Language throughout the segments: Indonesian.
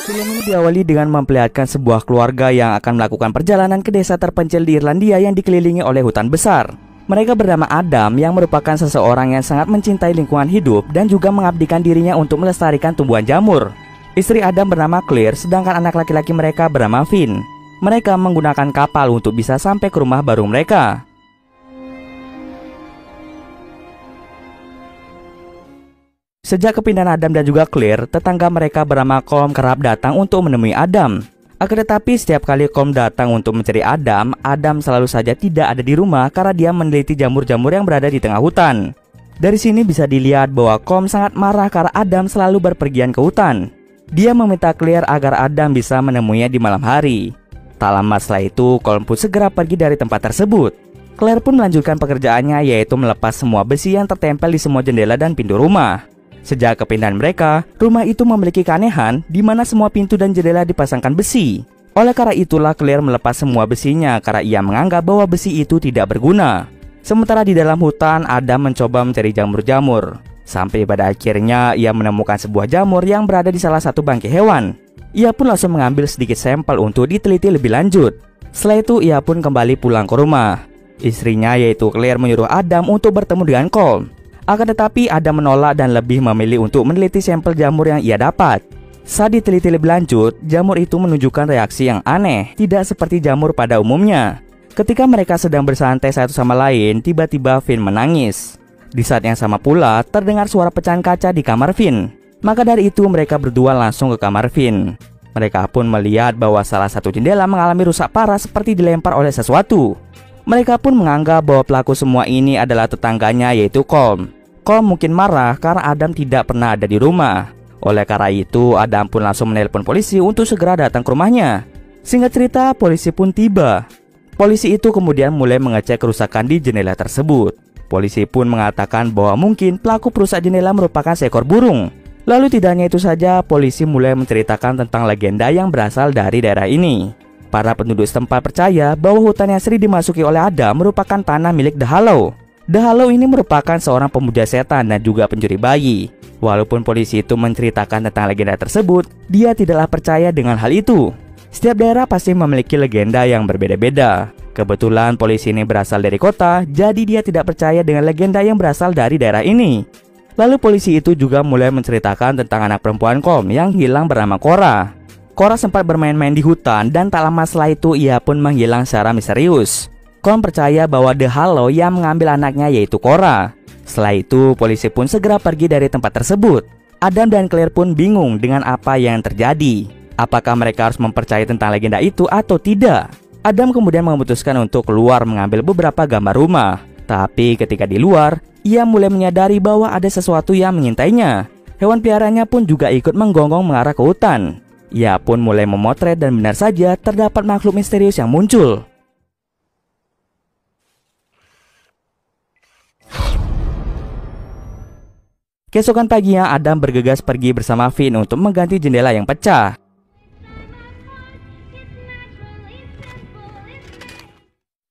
Film ini diawali dengan memperlihatkan sebuah keluarga yang akan melakukan perjalanan ke desa terpencil di Irlandia yang dikelilingi oleh hutan besar. Mereka bernama Adam yang merupakan seseorang yang sangat mencintai lingkungan hidup dan juga mengabdikan dirinya untuk melestarikan tumbuhan jamur. Istri Adam bernama Claire, sedangkan anak laki-laki mereka bernama Finn. Mereka menggunakan kapal untuk bisa sampai ke rumah baru mereka. Sejak kepindahan Adam dan juga Claire, tetangga mereka bernama Colm kerap datang untuk menemui Adam. Akan tetapi setiap kali Colm datang untuk mencari Adam, Adam selalu saja tidak ada di rumah karena dia meneliti jamur-jamur yang berada di tengah hutan. Dari sini bisa dilihat bahwa Colm sangat marah karena Adam selalu berpergian ke hutan. Dia meminta Claire agar Adam bisa menemuinya di malam hari. Tak lama setelah itu, Colm pun segera pergi dari tempat tersebut. Claire pun melanjutkan pekerjaannya, yaitu melepas semua besi yang tertempel di semua jendela dan pintu rumah. Sejak kepindahan mereka, rumah itu memiliki keanehan di mana semua pintu dan jendela dipasangkan besi. Oleh karena itulah Claire melepas semua besinya karena ia menganggap bahwa besi itu tidak berguna. Sementara di dalam hutan, Adam mencoba mencari jamur-jamur. Sampai pada akhirnya ia menemukan sebuah jamur yang berada di salah satu bangkai hewan. Ia pun langsung mengambil sedikit sampel untuk diteliti lebih lanjut. Setelah itu ia pun kembali pulang ke rumah. Istrinya yaitu Claire menyuruh Adam untuk bertemu dengan Colm. Akan tetapi Adam menolak dan lebih memilih untuk meneliti sampel jamur yang ia dapat. Saat diteliti lebih lanjut, jamur itu menunjukkan reaksi yang aneh, tidak seperti jamur pada umumnya. Ketika mereka sedang bersantai satu sama lain, tiba-tiba Finn menangis. Di saat yang sama pula, terdengar suara pecahan kaca di kamar Finn. Maka dari itu mereka berdua langsung ke kamar Finn. Mereka pun melihat bahwa salah satu jendela mengalami rusak parah seperti dilempar oleh sesuatu. Mereka pun menganggap bahwa pelaku semua ini adalah tetangganya yaitu Colm. Colm mungkin marah karena Adam tidak pernah ada di rumah. Oleh karena itu, Adam pun langsung menelpon polisi untuk segera datang ke rumahnya. Singkat cerita, polisi pun tiba. Polisi itu kemudian mulai mengecek kerusakan di jendela tersebut. Polisi pun mengatakan bahwa mungkin pelaku perusak jendela merupakan seekor burung. Lalu tidak hanya itu saja, polisi mulai menceritakan tentang legenda yang berasal dari daerah ini. Para penduduk setempat percaya bahwa hutan yang sering dimasuki oleh Adam merupakan tanah milik The Hollow. The Hollow ini merupakan seorang pemuja setan dan juga pencuri bayi. Walaupun polisi itu menceritakan tentang legenda tersebut, dia tidaklah percaya dengan hal itu. Setiap daerah pasti memiliki legenda yang berbeda-beda. Kebetulan polisi ini berasal dari kota, jadi dia tidak percaya dengan legenda yang berasal dari daerah ini. Lalu polisi itu juga mulai menceritakan tentang anak perempuan Colm yang hilang bernama Cora. Cora sempat bermain-main di hutan dan tak lama setelah itu ia pun menghilang secara misterius. Colm percaya bahwa The Hollow yang mengambil anaknya yaitu Cora. Setelah itu, polisi pun segera pergi dari tempat tersebut. Adam dan Claire pun bingung dengan apa yang terjadi. Apakah mereka harus mempercayai tentang legenda itu atau tidak? Adam kemudian memutuskan untuk keluar mengambil beberapa gambar rumah. Tapi ketika di luar, ia mulai menyadari bahwa ada sesuatu yang mengintainya. Hewan piaranya pun juga ikut menggonggong mengarah ke hutan. Ia pun mulai memotret dan benar saja terdapat makhluk misterius yang muncul. Keesokan paginya, Adam bergegas pergi bersama Finn untuk mengganti jendela yang pecah.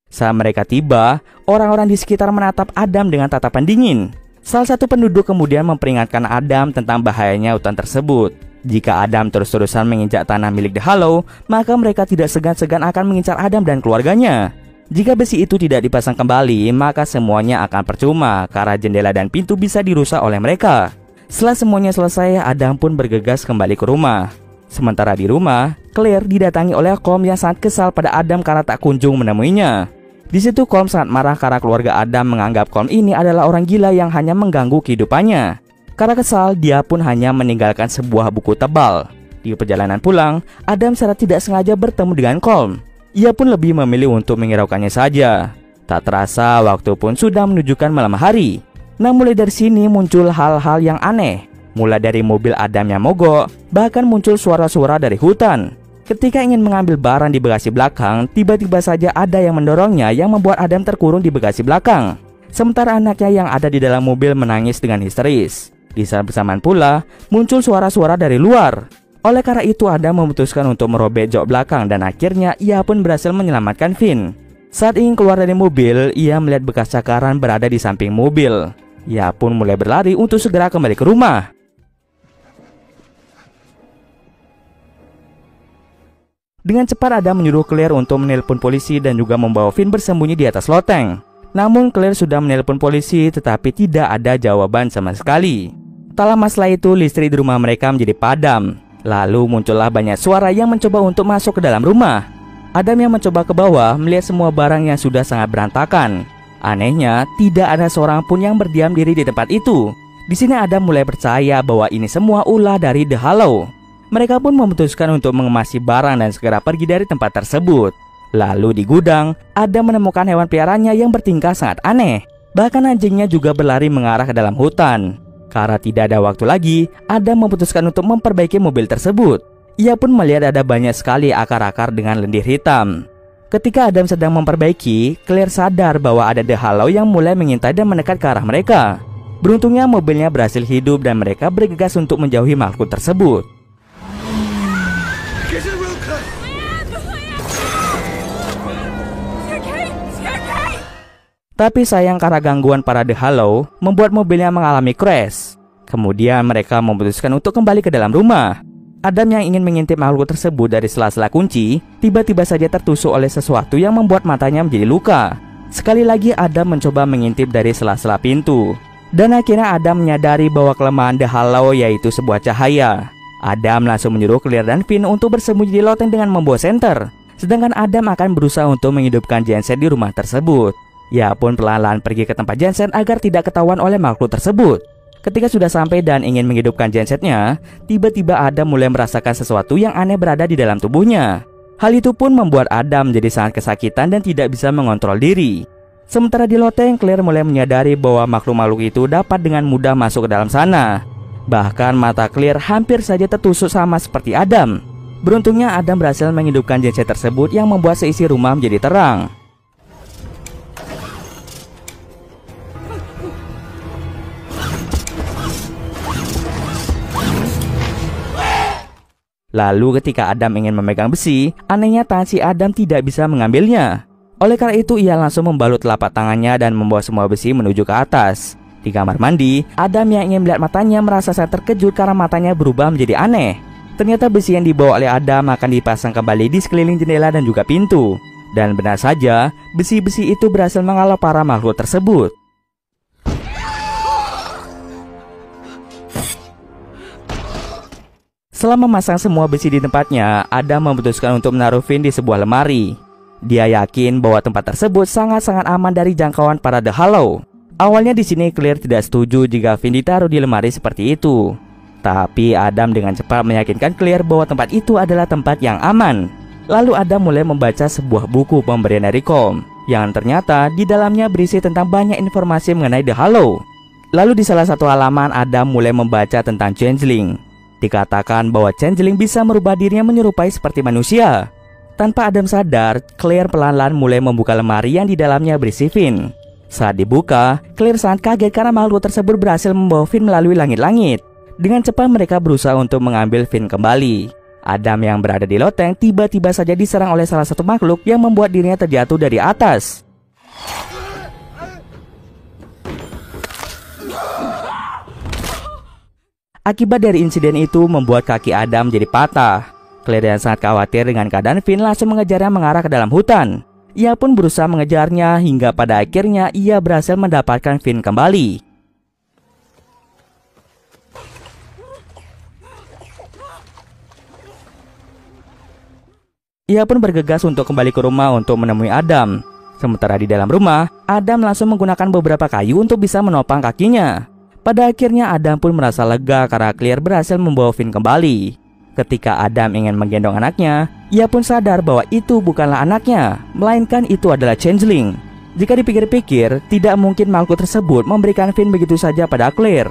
Saat mereka tiba, orang-orang di sekitar menatap Adam dengan tatapan dingin. Salah satu penduduk kemudian memperingatkan Adam tentang bahayanya hutan tersebut. Jika Adam terus-terusan menginjak tanah milik The Hollow, maka mereka tidak segan-segan akan mengincar Adam dan keluarganya. Jika besi itu tidak dipasang kembali, maka semuanya akan percuma karena jendela dan pintu bisa dirusak oleh mereka. Setelah semuanya selesai, Adam pun bergegas kembali ke rumah. Sementara di rumah, Claire didatangi oleh Colm yang sangat kesal pada Adam karena tak kunjung menemuinya. Di situ Colm sangat marah karena keluarga Adam menganggap Colm ini adalah orang gila yang hanya mengganggu kehidupannya. Karena kesal, dia pun hanya meninggalkan sebuah buku tebal. Di perjalanan pulang, Adam secara tidak sengaja bertemu dengan Colm. Ia pun lebih memilih untuk menghiraukannya saja. Tak terasa waktu pun sudah menunjukkan malam hari. Nah, mulai dari sini muncul hal-hal yang aneh. Mulai dari mobil Adam yang mogok, bahkan muncul suara-suara dari hutan. Ketika ingin mengambil barang di bagasi belakang, tiba-tiba saja ada yang mendorongnya yang membuat Adam terkurung di bagasi belakang. Sementara anaknya yang ada di dalam mobil menangis dengan histeris. Di saat bersamaan pula, muncul suara-suara dari luar. Oleh karena itu, Adam memutuskan untuk merobek jok belakang dan akhirnya ia pun berhasil menyelamatkan Finn. Saat ingin keluar dari mobil, ia melihat bekas cakaran berada di samping mobil. Ia pun mulai berlari untuk segera kembali ke rumah. Dengan cepat Adam menyuruh Claire untuk menelpon polisi dan juga membawa Finn bersembunyi di atas loteng. Namun Claire sudah menelpon polisi tetapi tidak ada jawaban sama sekali. Tak lama setelah itu listrik di rumah mereka menjadi padam. Lalu muncullah banyak suara yang mencoba untuk masuk ke dalam rumah. Adam yang mencoba ke bawah melihat semua barang yang sudah sangat berantakan. Anehnya tidak ada seorang pun yang berdiam diri di tempat itu. Di sini Adam mulai percaya bahwa ini semua ulah dari The Hollow. Mereka pun memutuskan untuk mengemasi barang dan segera pergi dari tempat tersebut. Lalu di gudang, Adam menemukan hewan peliharaannya yang bertingkah sangat aneh. Bahkan anjingnya juga berlari mengarah ke dalam hutan. Karena tidak ada waktu lagi, Adam memutuskan untuk memperbaiki mobil tersebut. Ia pun melihat ada banyak sekali akar-akar dengan lendir hitam. Ketika Adam sedang memperbaiki, Claire sadar bahwa ada The Hollow yang mulai mengintai dan mendekat ke arah mereka. Beruntungnya mobilnya berhasil hidup dan mereka bergegas untuk menjauhi makhluk tersebut. Tapi sayang karena gangguan para The Hollow membuat mobilnya mengalami crash. Kemudian mereka memutuskan untuk kembali ke dalam rumah. Adam yang ingin mengintip makhluk tersebut dari sela-sela kunci, tiba-tiba saja tertusuk oleh sesuatu yang membuat matanya menjadi luka. Sekali lagi Adam mencoba mengintip dari sela-sela pintu. Dan akhirnya Adam menyadari bahwa kelemahan The Hollow yaitu sebuah cahaya. Adam langsung menyuruh Claire dan Finn untuk bersembunyi di loteng dengan membawa senter. Sedangkan Adam akan berusaha untuk menghidupkan genset di rumah tersebut. Ia pun perlahan-lahan pergi ke tempat genset agar tidak ketahuan oleh makhluk tersebut. Ketika sudah sampai dan ingin menghidupkan gensetnya, tiba-tiba Adam mulai merasakan sesuatu yang aneh berada di dalam tubuhnya. Hal itu pun membuat Adam menjadi sangat kesakitan dan tidak bisa mengontrol diri. Sementara di loteng, Claire mulai menyadari bahwa makhluk-makhluk itu dapat dengan mudah masuk ke dalam sana. Bahkan mata Claire hampir saja tertusuk sama seperti Adam. Beruntungnya Adam berhasil menghidupkan genset tersebut yang membuat seisi rumah menjadi terang. Lalu ketika Adam ingin memegang besi, anehnya tangan si Adam tidak bisa mengambilnya. Oleh karena itu ia langsung membalut telapak tangannya dan membawa semua besi menuju ke atas. Di kamar mandi, Adam yang ingin melihat matanya merasa sangat terkejut karena matanya berubah menjadi aneh. Ternyata besi yang dibawa oleh Adam akan dipasang kembali di sekeliling jendela dan juga pintu. Dan benar saja, besi-besi itu berhasil menghalau para makhluk tersebut. Setelah memasang semua besi di tempatnya, Adam memutuskan untuk menaruh Finn di sebuah lemari. Dia yakin bahwa tempat tersebut sangat-sangat aman dari jangkauan para The Hollow. Awalnya di sini Claire tidak setuju jika Finn ditaruh di lemari seperti itu. Tapi Adam dengan cepat meyakinkan Claire bahwa tempat itu adalah tempat yang aman. Lalu Adam mulai membaca sebuah buku pemberian dari Com, yang ternyata di dalamnya berisi tentang banyak informasi mengenai The Hollow. Lalu di salah satu halaman Adam mulai membaca tentang changeling. Dikatakan bahwa changeling bisa merubah dirinya menyerupai seperti manusia. Tanpa Adam sadar, Claire pelan-pelan mulai membuka lemari yang di dalamnya berisi Finn. Saat dibuka, Claire sangat kaget karena makhluk tersebut berhasil membawa Finn melalui langit-langit. Dengan cepat mereka berusaha untuk mengambil Finn kembali. Adam yang berada di loteng tiba-tiba saja diserang oleh salah satu makhluk yang membuat dirinya terjatuh dari atas. Akibat dari insiden itu membuat kaki Adam jadi patah. Claire yang sangat khawatir dengan keadaan Finn langsung mengejarnya mengarah ke dalam hutan. Ia pun berusaha mengejarnya hingga pada akhirnya ia berhasil mendapatkan Finn kembali. Ia pun bergegas untuk kembali ke rumah untuk menemui Adam. Sementara di dalam rumah, Adam langsung menggunakan beberapa kayu untuk bisa menopang kakinya. Pada akhirnya Adam pun merasa lega karena Claire berhasil membawa Finn kembali. Ketika Adam ingin menggendong anaknya, ia pun sadar bahwa itu bukanlah anaknya, melainkan itu adalah changeling. Jika dipikir-pikir, tidak mungkin makhluk tersebut memberikan Finn begitu saja pada Claire.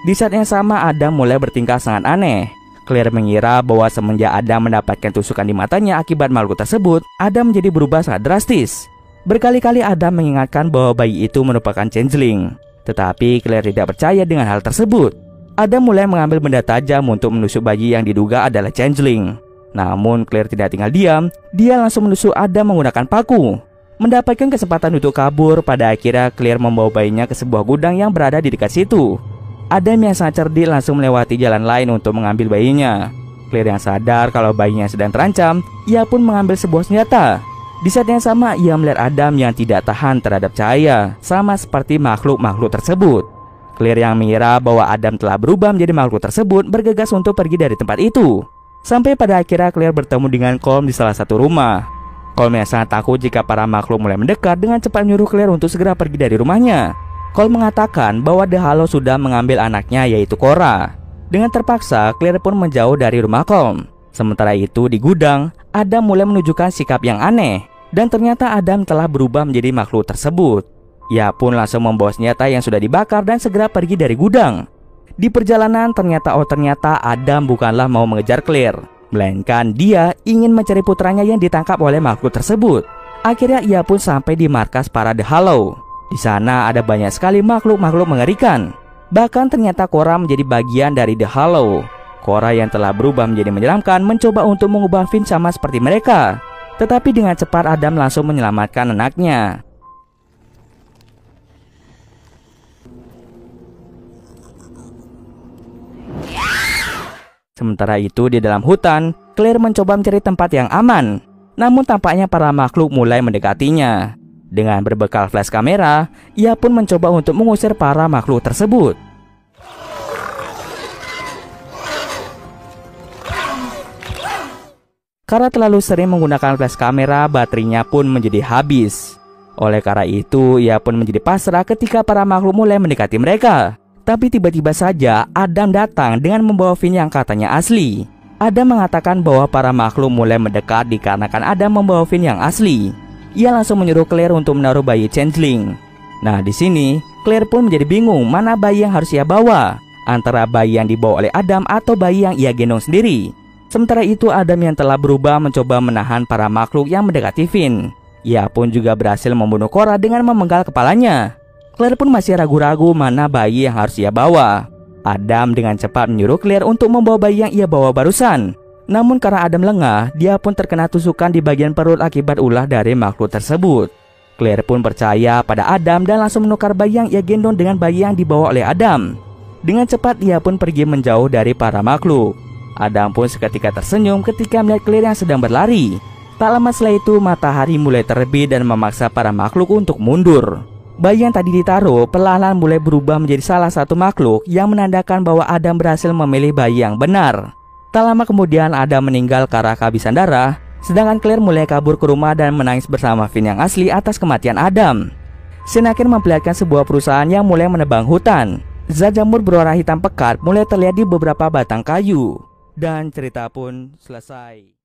Di saat yang sama Adam mulai bertingkah sangat aneh. Claire mengira bahwa semenjak Adam mendapatkan tusukan di matanya akibat makhluk tersebut, Adam menjadi berubah sangat drastis. Berkali-kali Adam mengingatkan bahwa bayi itu merupakan changeling. Tetapi Claire tidak percaya dengan hal tersebut. Adam mulai mengambil benda tajam untuk menusuk bayi yang diduga adalah changeling. Namun Claire tidak tinggal diam, dia langsung menusuk Adam menggunakan paku. Mendapatkan kesempatan untuk kabur, pada akhirnya Claire membawa bayinya ke sebuah gudang yang berada di dekat situ. Adam yang sangat cerdik langsung melewati jalan lain untuk mengambil bayinya. Claire yang sadar kalau bayinya sedang terancam, ia pun mengambil sebuah senjata. Di saat yang sama, ia melihat Adam yang tidak tahan terhadap cahaya, sama seperti makhluk-makhluk tersebut. Claire yang mengira bahwa Adam telah berubah menjadi makhluk tersebut bergegas untuk pergi dari tempat itu. Sampai pada akhirnya Claire bertemu dengan Colm di salah satu rumah. Colm yang sangat takut jika para makhluk mulai mendekat dengan cepat menyuruh Claire untuk segera pergi dari rumahnya. Colm mengatakan bahwa The Hollow sudah mengambil anaknya yaitu Cora. Dengan terpaksa, Claire pun menjauh dari rumah Colm. Sementara itu di gudang, Adam mulai menunjukkan sikap yang aneh. Dan ternyata Adam telah berubah menjadi makhluk tersebut. Ia pun langsung membawa senjata yang sudah dibakar dan segera pergi dari gudang. Di perjalanan ternyata Adam bukanlah mau mengejar Claire, melainkan dia ingin mencari putranya yang ditangkap oleh makhluk tersebut. Akhirnya ia pun sampai di markas para The Hollow. Di sana ada banyak sekali makhluk-makhluk mengerikan. Bahkan ternyata Cora menjadi bagian dari The Hollow. Cora yang telah berubah menjadi menyeramkan mencoba untuk mengubah Finn sama seperti mereka. Tetapi dengan cepat Adam langsung menyelamatkan anaknya. Sementara itu di dalam hutan, Claire mencoba mencari tempat yang aman. Namun tampaknya para makhluk mulai mendekatinya. Dengan berbekal flash kamera, ia pun mencoba untuk mengusir para makhluk tersebut. Karena terlalu sering menggunakan flash kamera, baterainya pun menjadi habis. Oleh karena itu, ia pun menjadi pasrah ketika para makhluk mulai mendekati mereka. Tapi tiba-tiba saja Adam datang dengan membawa Finn yang katanya asli. Adam mengatakan bahwa para makhluk mulai mendekat dikarenakan Adam membawa Finn yang asli. Ia langsung menyuruh Claire untuk menaruh bayi changeling. Nah, di sini Claire pun menjadi bingung mana bayi yang harus ia bawa, antara bayi yang dibawa oleh Adam atau bayi yang ia gendong sendiri. Sementara itu Adam yang telah berubah mencoba menahan para makhluk yang mendekati Finn. Ia pun juga berhasil membunuh Cora dengan memenggal kepalanya. Claire pun masih ragu-ragu mana bayi yang harus ia bawa. Adam dengan cepat menyuruh Claire untuk membawa bayi yang ia bawa barusan. Namun karena Adam lengah, dia pun terkena tusukan di bagian perut akibat ulah dari makhluk tersebut. Claire pun percaya pada Adam dan langsung menukar bayi yang ia gendong dengan bayi yang dibawa oleh Adam. Dengan cepat ia pun pergi menjauh dari para makhluk. Adam pun seketika tersenyum ketika melihat Claire yang sedang berlari. Tak lama setelah itu matahari mulai terbit dan memaksa para makhluk untuk mundur. Bayi yang tadi ditaruh perlahan mulai berubah menjadi salah satu makhluk yang menandakan bahwa Adam berhasil memilih bayi yang benar. Tak lama kemudian Adam meninggal karena kehabisan darah, sedangkan Claire mulai kabur ke rumah dan menangis bersama Finn yang asli atas kematian Adam. Scene akhir memperlihatkan sebuah perusahaan yang mulai menebang hutan. Zat jamur berwarna hitam pekat mulai terlihat di beberapa batang kayu. Dan cerita pun selesai.